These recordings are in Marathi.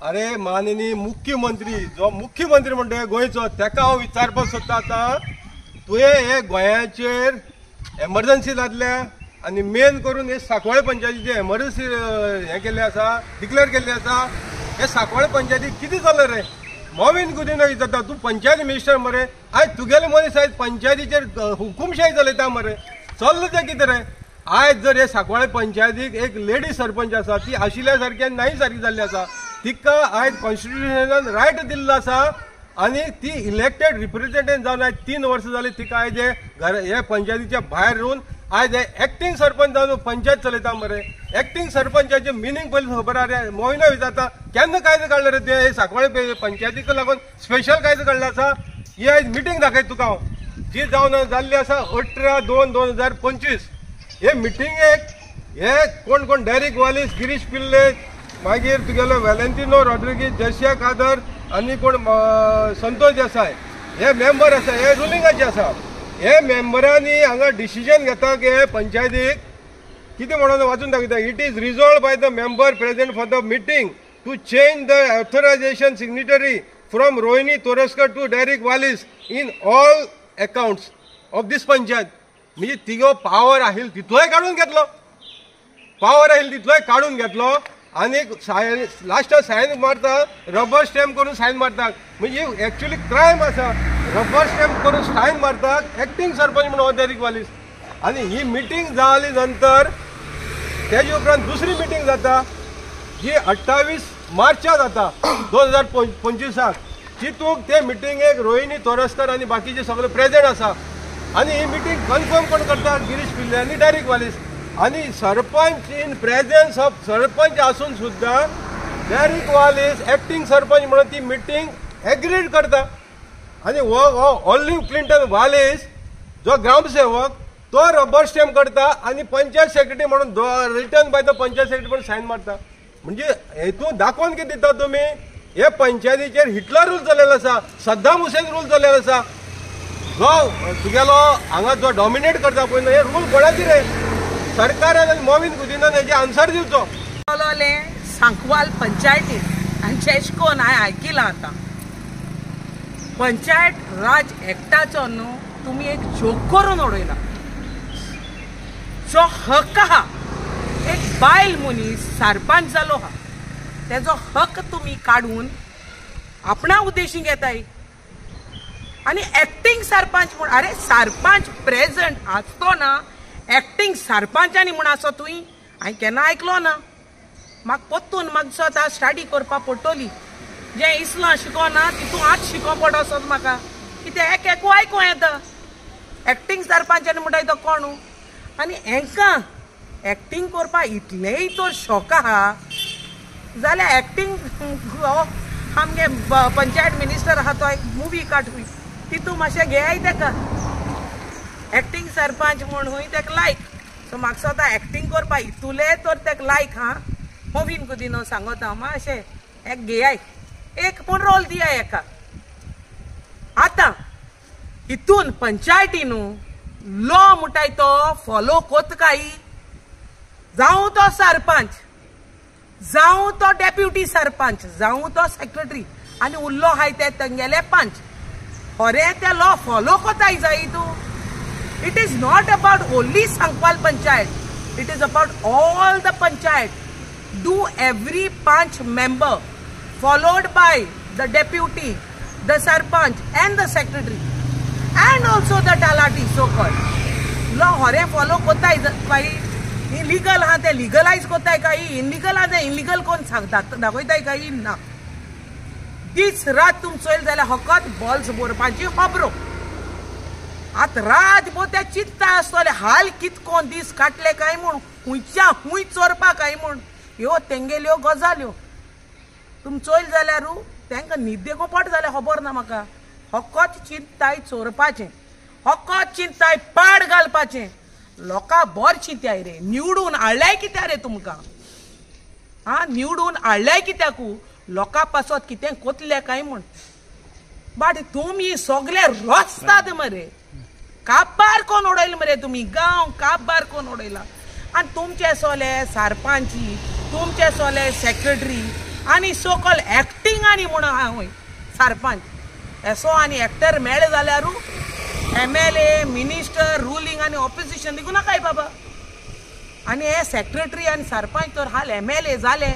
अरे माननीय मुख्यमंत्री जो मुख्यमंत्री म्हणतो गोंयचो ताका हांव विचारपाक सोदता आतां तुवें हे गोंयाचेर एमर्जन्सी जाल्ल्या आनी मेन करून हे सांकवाळे पंचायतीचे एमर्जन्सी हें केल्लें आसा डिक्लेअर केल्लें आसा हे सांकवाळे पंचायतीक कितें जालें रे मोविन गुदिनो जाता तूं पंचायत मिनिस्टर मरे आयज तुगेले मनीस आयज पंचायतीचेर हुकुमशाही चलयता मरे चल्लां तें कितें रे आयज जर हे सांकवाळे पंचायतीक एक लेडी सरपंच आसा ती आशिल्ल्या सारकी नाही सारकी जाल्ली आसा तिका आयज कॉन्स्टिट्युशनान रायट दिल्लो आसा आनी ती इलेक्टेड रिप्रेझेंटेटिव्ह जावन आयज 3 वर्सां जाली तिका आयज हे पंचायतीच्या भायर रावन आयज हे एक्टिंग सरपंच जावन पंचायत चलयता मरे एक्टिंग सरपंचाचे मिनींग पयलीं खबर आहा रे मोविनो विचारता केन्ना कायदो काडला रे ते सांकवाळे पंचायतीक लागून स्पेशल कायदो काडला आसा ही आयज मिटींग दाखयता तुका हांव जी जावन जाल्ली आसा 18/2/2025 हे मिटींगेक हे कोण कोण डेरिक वालीस गिरीश पिल्ले मागीर तुगेलो व्हॅलेंटिनो रॉड्रिगीज जर्सिया कादर आनी कोण संतोष देसाय हे मेंबर आसा हे रुलिंगाचे आसा हे मेंबरांनी हांगा डिसिजन घेता की हे पंचायतीक कितें म्हणून वाचून दाखयता it is resolve by the member present for the meeting to change the authorisation signatory from Rohini Toraskar to Derrick Wallis in all accounts of this panchayat म्हणजे तिगो पावर आहिल तितलोय काढून घेतलो पावर आहिल तितलोय काढून घेतलो आनी लास्टाक सायन मारता रबर स्टॅम्प करून सायन मारतात म्हणजे एक्चुअली क्रायम आसा रबर स्टॅम्प करून सायन मारतात एक्टिंग सरपंच म्हणून डेरिक वालीस आनी ही मिटींग जाली नंतर तेजे उपरांत दुसरी मिटींग जाता जी 28 मार्चाक जाता 2025 तितूंक ते मिटींगेक रोहिणी तोरस्कर आनी बाकीचे सगळे प्रेजेंट आसा आनी ही मिटींग कन्फर्म कोण करता गिरीश पिल्ले आनी डेरिक वालीस आनी sarpanch in presence of sarpanch आसून सुद्धा डेरिक वालीस एक्टिंग सरपंच म्हणून ती मिटींग एग्रीड करता आनी हो ऑलिव्ह क्लिंटन वालीस जो ग्रामसेवक तो रबर स्टॅम्प करता आनी पंचायत सेक्रेटरी म्हणून return by the panchayat secretary म्हणून सायन मारता म्हणजे हेतून दाखोवन कितें दिता तुमी हे पंचायतीचेर हिटलर रूल चलयलो आसा सद्दाम हुसेन रूल चलयलो आसा जो तुगेलो हांगा जो डॉमिनेट करता पळय हे रूल कोणाची रे सरकारान आनी मोविन गुदिनान हेजे आन्सर दिवचो सांकवाल पंचायतीन आनी जेश कोन हांवें आयकिलां आतां पंचायत राज एक्टाचो न्हू तुमी एक जोक करून उडयला जो हक आहा एक बायल मनीस सरपंच जालो हा तेजो हक तुमी काडून आपणा उद्देशीं घेताय आनी एक्टिंग सरपंच म्हण अरे सरपंच प्रेझेंट आसतो ना एक्टिंग सरपंचांनी म्हण आसो तुवें हांवें केन्ना आयकलो ना म्हाका पोत्तून म्हाका स्वता स्टडी करपा पडटली जें इसलां शिकोना तितून आज शिको पडोसो म्हाका कितें एक आयकूं येता एक्टिंग सरपंचांनी म्हणटा तो कोण आनी हांकां एक्टिंग करपा इतलेय तर शॉक आहा जाल्यार एक्टिंग आमगे पंचायत मिनिस्टर आहा तो एक मुवी काडून तितून मातशें घेयाय ताका एक्टिंग सरपंच म्हूण हूंय ताका लायक सो म्हाका स्वता एक्टिंग करपा इतुले तर ताका लायक हा मोविन गुदिनो सांगत हांव मातशें एक घेयाय एक पूण रोल दियाय हेका आतां हितून पंचायती न्हू लॉ म्हणटाय तो फॉलो कोत काय जावं तो सरपंच जावं तो डेप्युटी सरपंच जावं तो सेक्रेटरी आनी उरलो हाय ते तेंगेले पंच खरें ते लॉ फॉलो कोताय जाय तूं it is not about only Sankwal panchayat it is about all the panchayat do every पंच member followed by the deputy, the sarpanch and the secretary and also the talati so called. Law hore follow kotay kai illegal ha te legalize kotay kai illegal ha te illegal kon sagta dakoytay kai na. This रात तुम चोयल जाल्यार हकत बॉल्स बोरपाची खबरो आत रात बोते चित्ता आसतले हाल कितकोन दीस काटले काय म्हूण हुंयच्या हुंय चोरपा काय म्हूण ह्यो तेंगेल्यो गजाल्यो तुम चोयल जाल्यार तांकां न्हिदेको पड जाल्यार खबर ना म्हाका हकत चिंताय चोरपाचें हकत चिंताय पाड घालपाचें लोकां बोर चिंत्याय रे निवडून हाडल्याय कित्या रे तुमकां हा निवडून हाडल्याय कित्याकू लोकां पासत कितें कोतले काय म्हूण बट तुमी सगळे रस्तात मरे काबार कोण उडयला मरे तुमी गांव काबार कोण उडयला आनी तुमचे सोले सरपंची तुमचे सोले सेक्रेटरी आनी सो कॉल एक्टींग आनी म्हणून आहा हूंय सरपंच एसो आनी एक्टर मेळ्ळे जाल्यारू MLA मिनिस्टर रुलींग आनी ऑपोजिशन देखून नाकाय बाबा आनी हे सेक्रेटरी आनी सरपंच तर हाल MLA जाले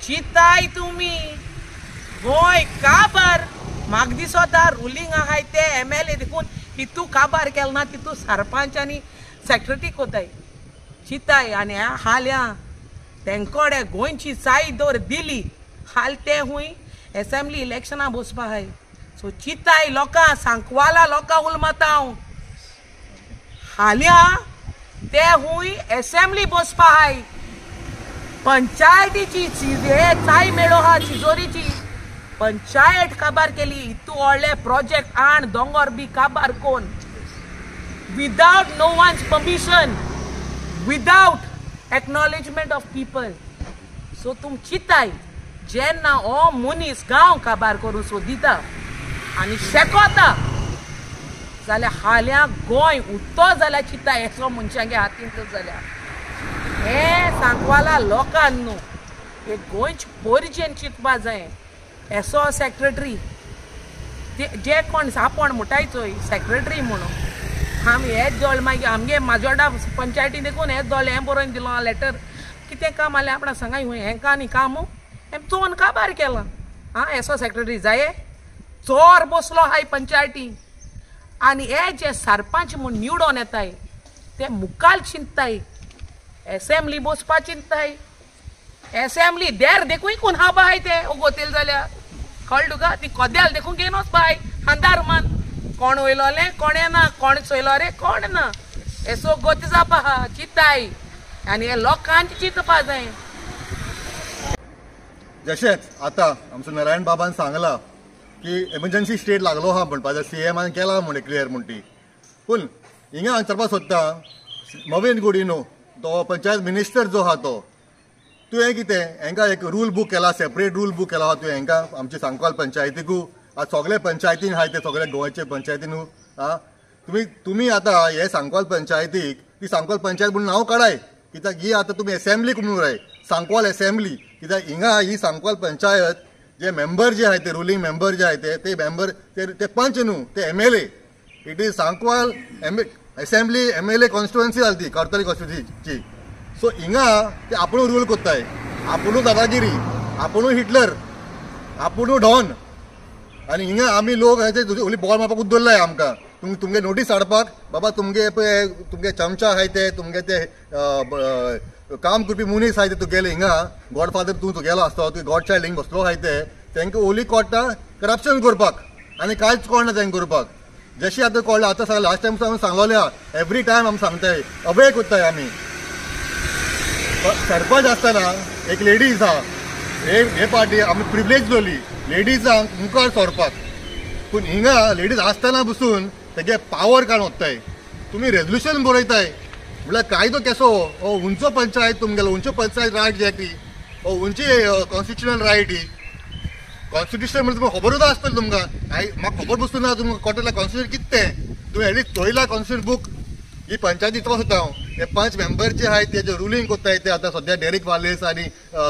चिताय तुमी गोंय काबार म्हाका दिसता रुलींग आहाय ते MLA देखून हितू काबार केल ना तितू सरपंच आनी सेक्रेटरी कोताय चिताय आनी हाल्या तेंकोडे गोंयची चाय दर दिली हाल ते हुंय असेंब्ली इलेक्शनां बसपा हाय सो चिताय लोकां सांकवाला लोकां उलमता हांव हाल्या ते हुंय असेंब्ली बसपा हाय पंचायतीची चाय मेळो हा चिजोरीची पंचायत काबार केली इतू व्हडले प्रोजेक्ट आण दोंगर बी काबार कोन without no one's permission without acknowledgement of people so तुम चिताय जेन्ना हो मनीस गांव काबार करून सोदिता आनी शेकोता जाल्यार हाल्या गोंय उरतो जाल्यार चिताय एसो मनशांगे हातीन जाल्यार हे सांकवाला लोकांक न्हू हे गोंयचे पोरजेन चिंतपा जाय एसो सेक्रेटरी जे कोण सापण मुटायचोय सेक्रेटरी म्हणून आमी हेच दोळ मागीर आमगे माजोर्डा पंचायती देखून हेच दोळ हें बरोवन दिलो लेटर कितें काम आलें आपणा सांगाय हूंय हेंका आनी काम हें चोवन काबार केलां आं एसो सेक्रेटरी जाये चोर बसलो हाय पंचायती आनी हे जे सरपंच म्हूण निवडोन येताय ते मुखाल चिंतताय असेंब्ली बसपा चिंतताय असेंब्ली देर देखूय कोण हा बाय ते उगोतेल जाल्यार कळ्ळें तुका ती कोद्याल देखून घेवन वचपाय अंधार मान कोण वयलोले कोणे ना कोण चोयलो रे कोण ना एसो गोती जावपा हा चिंताय आनी हे लोकांची चिंतपा जाय जशेंच आतां आमचो नारायण बाबान सांगला की एमर्जन्सी स्टेट लागलो हा म्हणपाचो CMन केला म्हण क्लियर म्हण ती पूण हिंगा हांव विचारपाक सोदता मवीन गुडिनो तो पंचायत मिनिस्टर जो आहा तो तुवें कितें हेंका एक रूल बूक केला सेपरेट रूल बूक केला तुवें हेंका आमच्या सांकवाल पंचायतीकू आज सगळे पंचायतीन आहाय ते सगळे गोंयचे पंचायतीन आं तुमी आतां हे सांकवाल पंचायतीक ती सांकवाल पंचायत म्हणून नांव काडाय कित्याक ही आतां तुमी असेंब्लीक म्हणून राय सांकवाल असेंब्ली कित्याक हिंगा ही सांकवाल पंचायत जे मेंबर जे आहाय ते रुलींग मेंबर जे आहाय ते मेंबर ते पंच न्हू ते MLA it is Sankwal assembly MLA constituency जाली ती कार्तोली कॉन्स्टिट्युएन्सीची सो हिंगा ते आपुणू रूल कोत्ताय आपुणू दादागिरी आपुणू हिटलर आपुणू डॉन आनी हिंगा आमी लोक ओली बॉल मारपाक उद्दोल्लाय आमकां तुमगे नोटीस हाडपाक बाबा तुमगे चमचा आहाय ते तुमगे ते काम करपी मनीस आहाय ते तुगेले हिंगा गॉडफादर तूं तुगेलो आसतो तुवें गॉड चायल्ड हिंग बसलो आहाय ते तांकां ओली कोट्टा करप्शन करपाक आनी कांयच कळना तांकां करपाक जशी आतां कळ्ळें आतां सांगलें लास्ट टायम आमी सांगलोलें आहा एवरी टायम आमी सांगताय अभय कोत्ताय आमी सरपंच आसतना एक लेडीज आहा हे पार्टी आमी प्रिविलेज दवरली लेडीजांक मुखार सरपाक पूण हिंगा लेडीज आसतना बसून तेगे पावर काडून वताय तुमी रेजल्युशन बरयताय म्हळ्यार कायदो केसो हो उंचो पंचायत तुमगेलो उंचो पंचायत रायट जे ती हो उंची कॉन्स्टिट्युशनल रायट ही कॉन्स्टिट्युशन म्हणजे तुमकां खबरूच आसतलें तुमकां म्हाका खबर बसून ना तुमकां कोटला कॉन्स्टिट्युशन कितें तुवें एटलीस्ट चोयला कॉन्स्टिट्युशन बूक ही पंचायती तो सुद्दां हे 5 मेंबर जे आहाय ते जे रुलींग कोत्ताय ते आतां सद्या डेरिक वालेस आनी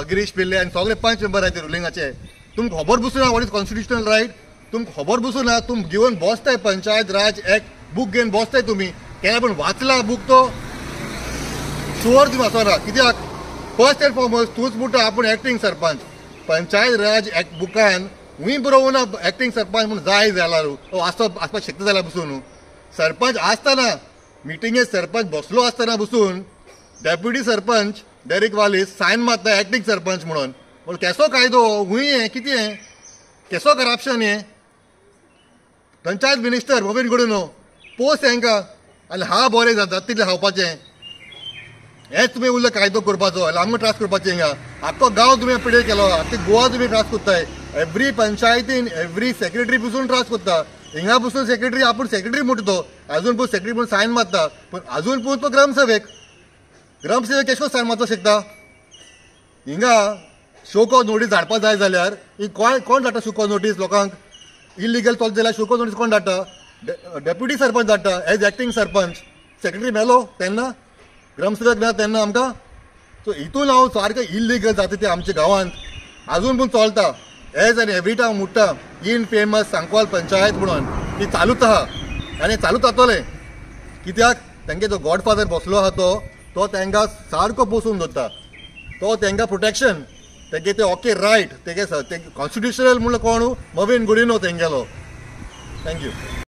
गिरीश पिल्ले आनी सगळे 5 मेंबर आहाय ते रुलिंगाचे तुमकां खबर बसून ना वॉट इज कॉन्स्टिट्युशनल रायट तुमकां खबर बसून ना तुम घेवन बसताय पंचायत राज एक्ट बूक घेवन बसताय तुमी केन्ना पूण वाचला बूक तो शुअर तुमी वचना कित्याक फर्स्ट एंड फॉरमोस्ट तूंच म्हणटा आपूण एक्टींग सरपंच पंचायत राज एक्ट बुकान हूंय बरोवं ना एक्टींग सरपंच म्हणून जाय जाल्यार आसपाक शकता जाल्यार बसून सरपंच आसतना मिटिंगेक सरपंच बसलो आसतना बसून डेप्युटी सरपंच डेरिक वालीस सायन मारता एक्टींग सरपंच म्हणून पूण केसो कायदो हूंय हें कितें केसो करप्शन हें पंचायत मिनिस्टर मोबीन गुडिनो पोस्ट हेंकां आनी बरें जाता तितलें खावपाचें हेच तुमी उरलो कायदो करपाचो आमकां ट्रास करपाचें हिंगा आख्खो गांव तुमी पिड्यार केलो आख्खी गोवा तुमी ट्रास कोत्ताय एवरी पंचायतीन एवरी सेक्रेटरी बसून ट्रास कोत्ता हिंगा बसून सेक्रेटरी आपूण सेक्रेटरी म्हणटा तो अजून पूण सेक्रेटरी म्हणून सायन मारता पूण अजून पूण तो ग्रामसेवक केशको सायन मारचो शकता हिंगा शोको नोटीस धाडपा जाय जाल्यार ही कोण धाडटा शोको नोटीस लोकांक इलिगल चलता जाल्यार शोको नोटीस कोण धाडटा डेप्युटी सरपंच धाडटा एज एक्टींग सरपंच सेक्रेटरी मेलो तेन्ना ग्रामसेवक मेळ्ळा तेन्ना आमकां सो हितून हांव सारकें इलिगल जाता ते आमच्या गांवांत अजून पण चलता एज एन एवरी टायम मुट्टा इन फेमस सांकवाल पंचायत म्हणून ती चालूच आहा आनी चालूच जातले कित्याक तांगे जो गॉडफादर बसलो आहा तो तांकां सारको पोसून दवरता तो तांकां प्रोटेक्शन तेगे ते ओके रायट तेगे कॉन्स्टिट्युशनल म्हणून कोण मवीन गुडिनो तेंगेलो थँक्यू